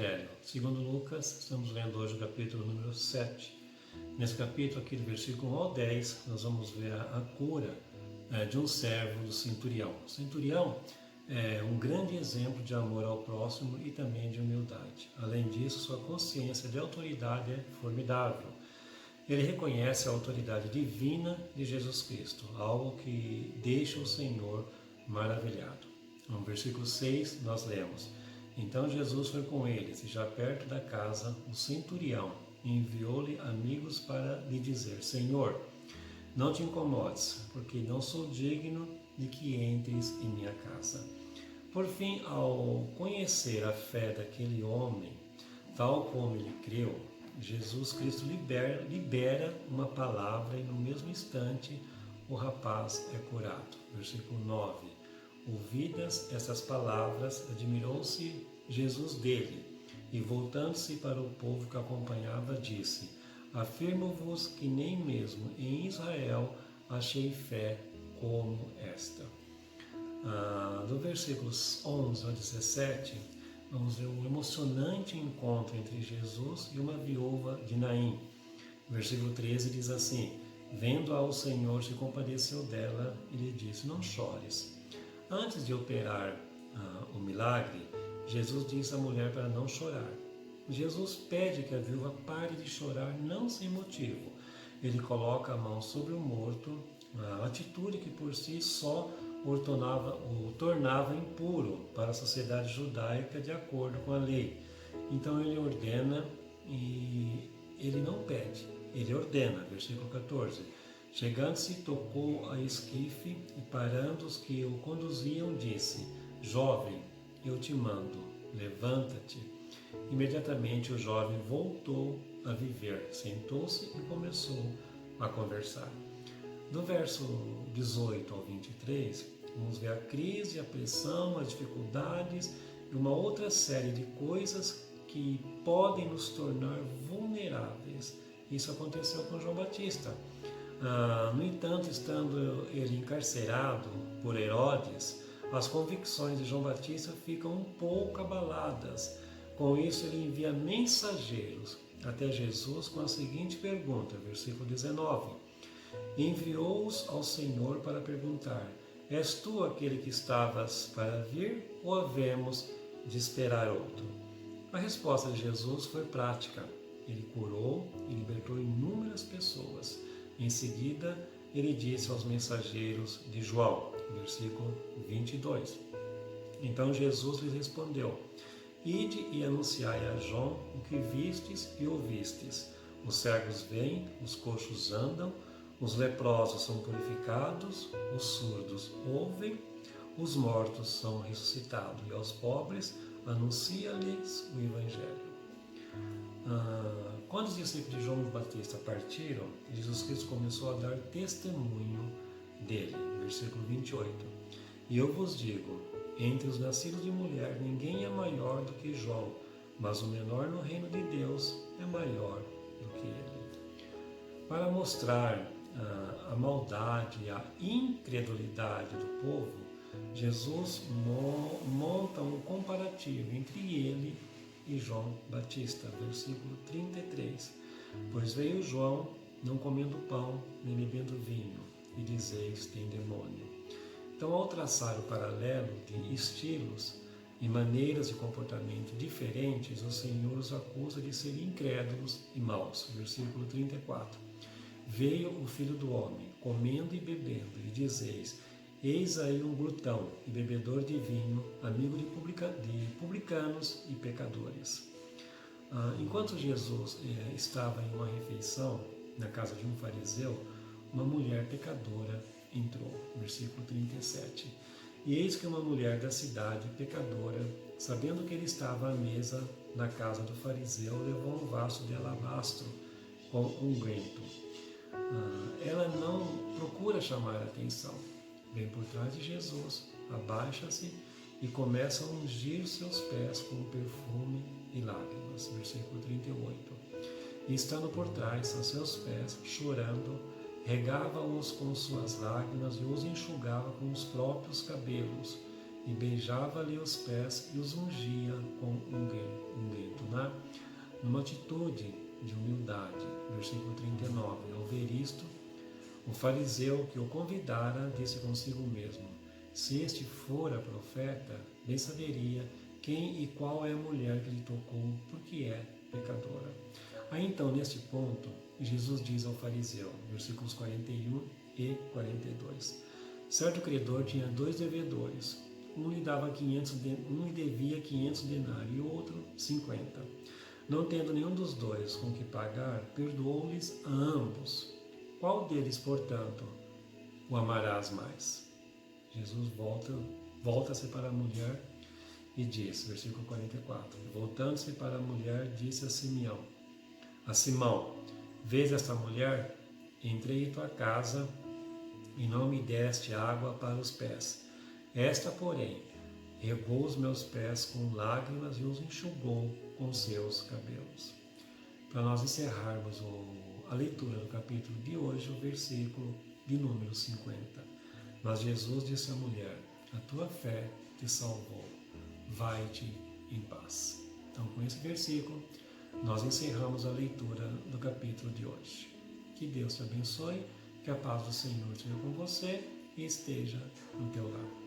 Evangelho segundo Lucas. Estamos lendo hoje o capítulo número 7. Nesse capítulo aqui, do versículo 1 ao 10, nós vamos ver a cura de um servo do centurião. O centurião é um grande exemplo de amor ao próximo e também de humildade. Além disso, sua consciência de autoridade é formidável. Ele reconhece a autoridade divina de Jesus Cristo, algo que deixa o Senhor maravilhado. No versículo 6, nós lemos: Então Jesus foi com eles, e já perto da casa, o centurião enviou-lhe amigos para lhe dizer: Senhor, não te incomodes, porque não sou digno de que entres em minha casa. Por fim, ao conhecer a fé daquele homem, tal como ele creu, Jesus Cristo libera uma palavra e no mesmo instante o rapaz é curado. Versículo 9. Ouvidas essas palavras, admirou-se Jesus dele e, voltando-se para o povo que acompanhava, disse: Afirmo-vos que nem mesmo em Israel achei fé como esta. Do versículos 11 ao 17, vamos ver um emocionante encontro entre Jesus e uma viúva de Naim. Versículo 13 diz assim: Vendo-a o Senhor, se compadeceu dela e lhe disse: Não chores. Antes de operar o milagre, Jesus disse à mulher para não chorar. Jesus pede que a viúva pare de chorar, não sem motivo. Ele coloca a mão sobre o morto, a atitude que por si só o tornava impuro para a sociedade judaica de acordo com a lei. Então ele ordena e ele não pede, ele ordena. Versículo 14. Chegando-se, tocou a esquife e, parando os que o conduziam, disse: Jovem, eu te mando, levanta-te. Imediatamente o jovem voltou a viver, sentou-se e começou a conversar. Do verso 18 ao 23, vamos ver a crise, a pressão, as dificuldades e uma outra série de coisas que podem nos tornar vulneráveis. Isso aconteceu com João Batista. No entanto, estando ele encarcerado por Herodes, as convicções de João Batista ficam um pouco abaladas. Com isso, ele envia mensageiros até Jesus com a seguinte pergunta, versículo 19. Enviou-os ao Senhor para perguntar: És tu aquele que estavas para vir, ou havemos de esperar outro? A resposta de Jesus foi prática. Ele curou e libertou inúmeras pessoas. Em seguida, ele disse aos mensageiros de João, versículo 22. Então Jesus lhes respondeu: Ide e anunciai a João o que vistes e ouvistes. Os cegos veem, os coxos andam, os leprosos são purificados, os surdos ouvem, os mortos são ressuscitados, e aos pobres anuncia-lhes o Evangelho. Quando os discípulos de João Batista partiram, Jesus Cristo começou a dar testemunho dele. Versículo 28. E eu vos digo, entre os nascidos de mulher, ninguém é maior do que João, mas o menor no reino de Deus é maior do que ele. Para mostrar a maldade e a incredulidade do povo, Jesus monta um comparativo entre ele e João Batista, versículo 33. Pois veio João, não comendo pão, nem bebendo vinho, e dizeis: tem demônio. Então, ao traçar o paralelo de estilos e maneiras de comportamento diferentes, o Senhor os acusa de serem incrédulos e maus. Versículo 34. Veio o Filho do Homem, comendo e bebendo, e dizeis: Eis aí um glutão e bebedor de vinho, amigo de publicanos e pecadores. Enquanto Jesus estava em uma refeição na casa de um fariseu, uma mulher pecadora entrou. Versículo 37. E eis que uma mulher da cidade, pecadora, sabendo que ele estava à mesa na casa do fariseu, levou um vaso de alabastro com unguento. Ela não procura chamar a atenção. Vem por trás de Jesus, abaixa-se e começa a ungir seus pés com perfume e lágrimas. Versículo 38. E estando por trás, a seus pés, chorando, regava-os com suas lágrimas e os enxugava com os próprios cabelos, e beijava-lhe os pés e os ungia com unguento, né? Numa atitude de humildade. Versículo 39. Ao ver isto, o fariseu que o convidara disse consigo mesmo: se este fora profeta, bem saberia quem e qual é a mulher que lhe tocou, porque é pecadora. Aí então, neste ponto, Jesus diz ao fariseu, versículos 41 e 42. Certo credor tinha 2 devedores. Um lhe devia 500 denários e o outro 50. Não tendo nenhum dos dois com que pagar, perdoou-lhes a ambos. Qual deles, portanto, o amarás mais? Jesus volta-se para a mulher e diz, versículo 44, voltando-se para a mulher, disse a Simão, vês esta mulher? Entrei em tua casa e não me deste água para os pés. Esta, porém, regou os meus pés com lágrimas e os enxugou com seus cabelos. Para nós encerrarmos a leitura do capítulo de hoje, o versículo de número 50. Mas Jesus disse à mulher: a tua fé te salvou, vai-te em paz. Então, com esse versículo, nós encerramos a leitura do capítulo de hoje. Que Deus te abençoe, que a paz do Senhor esteja com você e esteja no teu lar.